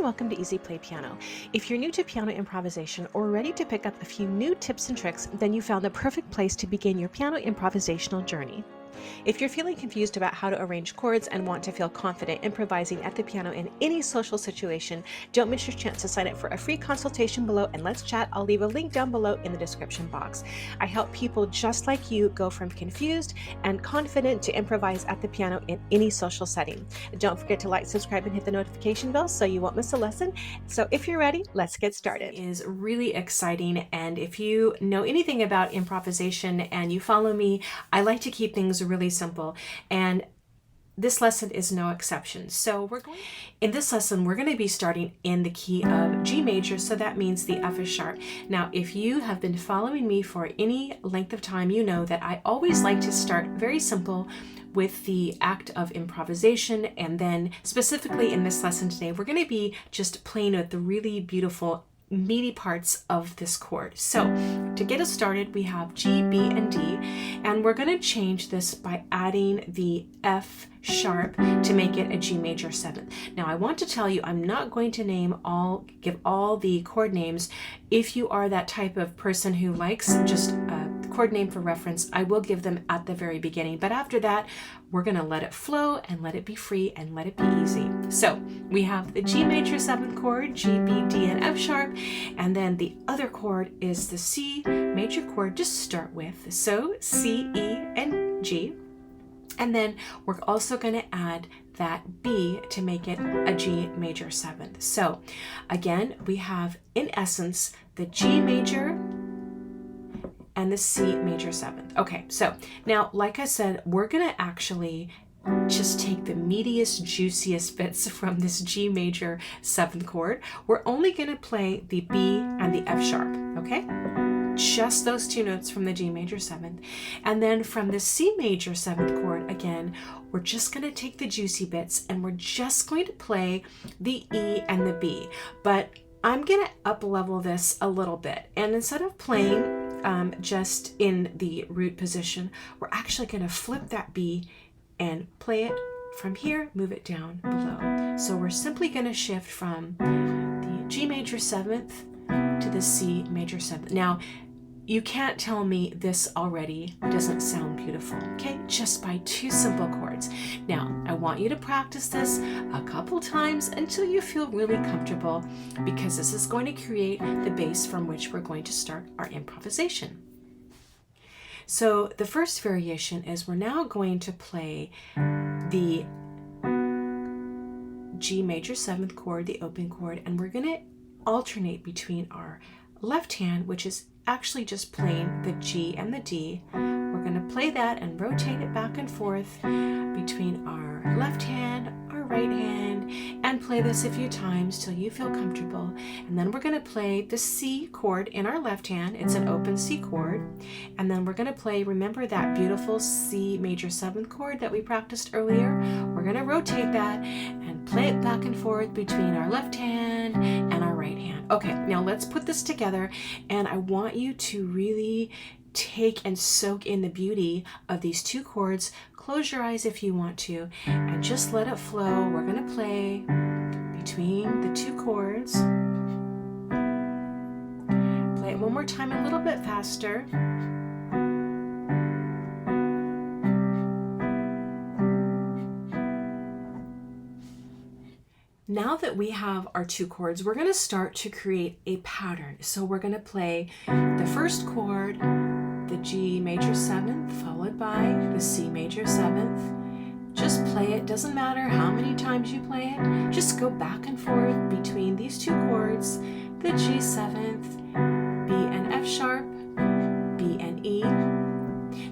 and welcome to Easy Play Piano. If you're new to piano improvisation or ready to pick up a few new tips and tricks, then you found the perfect place to begin your piano improvisational journey. If you're feeling confused about how to arrange chords and want to feel confident improvising at the piano in any social situation, don't miss your chance to sign up for a free consultation below and let's chat. I'll leave a link down below in the description box. I help people just like you go from confused and confident to improvise at the piano in any social setting. Don't forget to like, subscribe, and hit the notification bell so you won't miss a lesson. So if you're ready, let's get started. It is really exciting, and if you know anything about improvisation and you follow me, I like to keep things really simple, and this lesson is no exception. So in this lesson, we're going to be starting in the key of G major, so that means the F is sharp. Now, if you have been following me for any length of time, you know that I always like to start very simple with the act of improvisation, and then specifically in this lesson today, we're going to be just playing with the really beautiful meaty parts of this chord. So to get us started, we have G, B, and D, and we're going to change this by adding the F sharp to make it a G major 7th. Now I want to tell you, I'm not going to give all the chord names. If you are that type of person who likes just a chord name for reference, I will give them at the very beginning, but after that we're going to let it flow and let it be free and let it be easy. So we have the G major 7th chord, G, B, D, and F sharp, and then the other chord is the C major chord to start with. So C, E, and G. And then we're also going to add that B to make it a G major 7th. So again, we have in essence the G major and the C major 7th. Okay, so now, like I said, we're going to actually just take the meatiest, juiciest bits from this G major 7th chord. We're only going to play the B and the F sharp, okay? Just those two notes from the G major 7th. And then from the C major 7th chord, again, we're just going to take the juicy bits and we're just going to play the E and the B. But I'm going to up level this a little bit. And instead of playing just in the root position, we're actually going to flip that B and play it from here, move it down below. So we're simply going to shift from the G major 7th to the C major 7th. Now, you can't tell me this already doesn't sound beautiful, okay? Just by two simple chords. Now, I want you to practice this a couple times until you feel really comfortable, because this is going to create the base from which we're going to start our improvisation. So the first variation is we're now going to play the G major 7th chord, the open chord, and we're going to alternate between our left hand, which is actually just playing the G and the D. We're going to play that and rotate it back and forth between our left hand, our right hand, and play this a few times till you feel comfortable. And then we're going to play the C chord in our left hand. It's an open C chord. And then we're going to play, remember that beautiful C major 7th chord that we practiced earlier? We're going to rotate that and play it back and forth between our left hand and our right hand. Okay, now let's put this together, and I want you to really take and soak in the beauty of these two chords. Close your eyes if you want to, and just let it flow. We're going to play between the two chords. Play it one more time, a little bit faster. Now that we have our two chords, we're going to start to create a pattern. So we're going to play the first chord, the G major 7th, followed by the C major 7th. Just play it. Doesn't matter how many times you play it. Just go back and forth between these two chords, the G 7th, B and F sharp, B and E.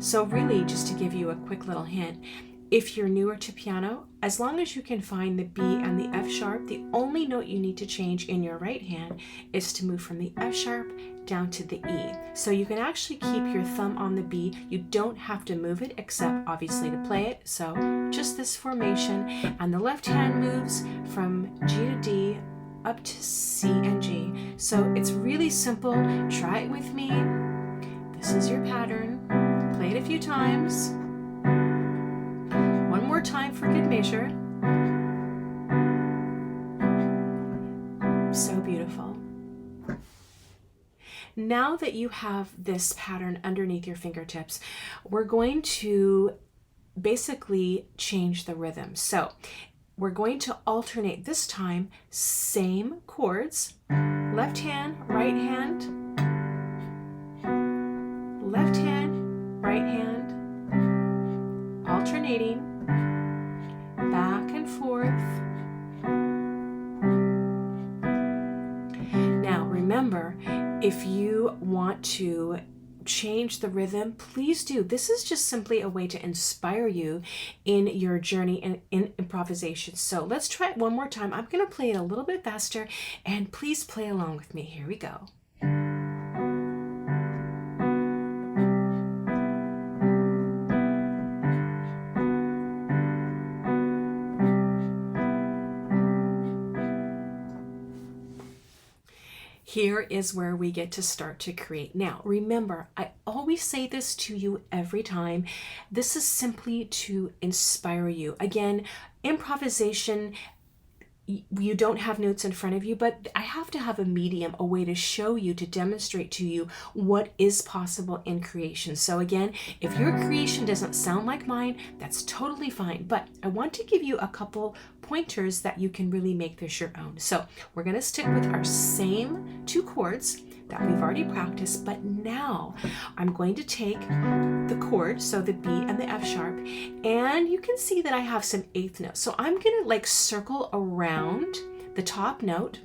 So really, just to give you a quick little hint, if you're newer to piano, as long as you can find the B and the F sharp, the only note you need to change in your right hand is to move from the F sharp down to the E. So you can actually keep your thumb on the B. You don't have to move it, except obviously to play it. So just this formation, and the left hand moves from G to D up to C and G. So it's really simple. Try it with me. This is your pattern. Play it a few times. One more time for good measure. now that you have this pattern underneath your fingertips, we're going to basically change the rhythm. So we're going to alternate this time, same chords, left hand, right hand, left hand, right hand, alternating, back and forth. Now remember, if you want to change the rhythm, please do. This is just simply a way to inspire you in your journey in improvisation. So let's try it one more time. I'm going to play it a little bit faster, and please play along with me. Here we go. Here is where we get to start to create. Now, remember, I always say this to you every time. This is simply to inspire you. Again, improvisation, you don't have notes in front of you, but I have to have a medium, a way to show you, to demonstrate to you what is possible in creation. So again, if your creation doesn't sound like mine, that's totally fine. But I want to give you a couple pointers that you can really make this your own. So we're going to stick with our same two chords that we've already practiced, but now I'm going to take the chord, so the B and the F sharp, and you can see that I have some eighth notes. So I'm gonna like circle around the top note.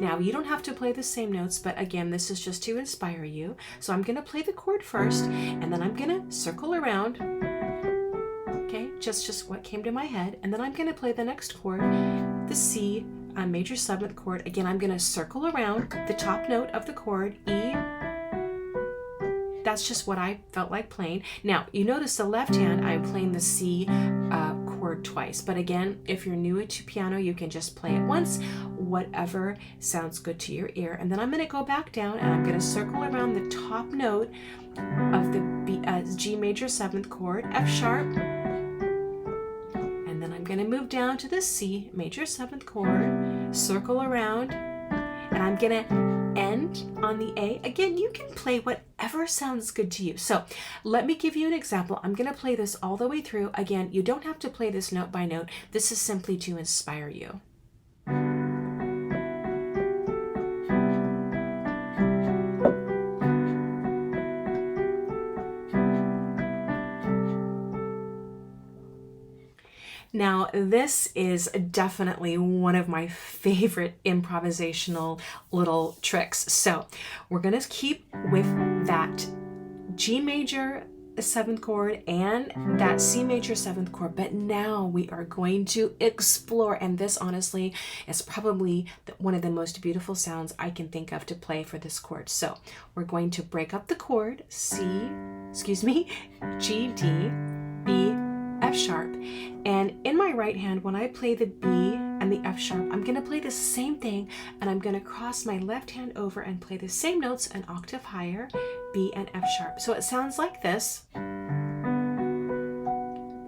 Now you don't have to play the same notes, but again, this is just to inspire you. So I'm gonna play the chord first, and then I'm gonna circle around. Okay, just what came to my head, and then I'm gonna play the next chord, the C major seventh chord. Again, I'm going to circle around the top note of the chord, E. That's just what I felt like playing. Now, you notice the left hand, I'm playing the C chord twice. But again, if you're new to piano, you can just play it once, whatever sounds good to your ear. And then I'm going to go back down, and I'm going to circle around the top note of the G major seventh chord, F sharp. I'm going to move down to the C major seventh chord, circle around, and I'm going to end on the A. Again, you can play whatever sounds good to you. So let me give you an example. I'm going to play this all the way through. Again, you don't have to play this note by note. This is simply to inspire you. Now, this is definitely one of my favorite improvisational little tricks. So we're going to keep with that G major seventh chord and that C major seventh chord, but now we are going to explore, and this honestly is probably one of the most beautiful sounds I can think of to play for this chord. So we're going to break up the chord G, D, B, F sharp, and in my right hand, when I play the B and the F sharp, I'm going to play the same thing, and I'm going to cross my left hand over and play the same notes an octave higher, B and F sharp. So it sounds like this.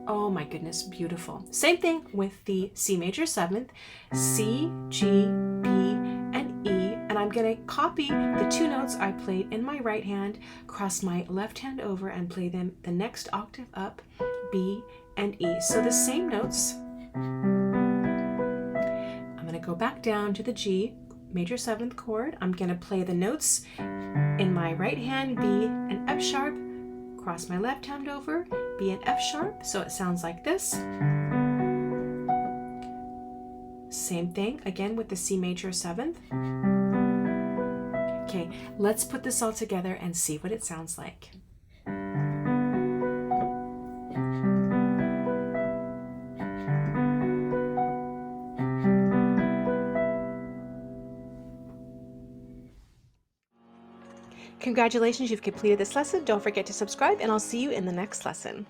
Oh my goodness, beautiful. Same thing with the C major seventh, C, G, B, and E, and I'm going to copy the two notes I played in my right hand, cross my left hand over and play them the next octave up, B and E. So the same notes. I'm going to go back down to the G major seventh chord. I'm going to play the notes in my right hand, B and F sharp, cross my left hand over, B and F sharp. So it sounds like this. Same thing again with the C major seventh. Okay, let's put this all together and see what it sounds like. Congratulations, you've completed this lesson. Don't forget to subscribe, and I'll see you in the next lesson.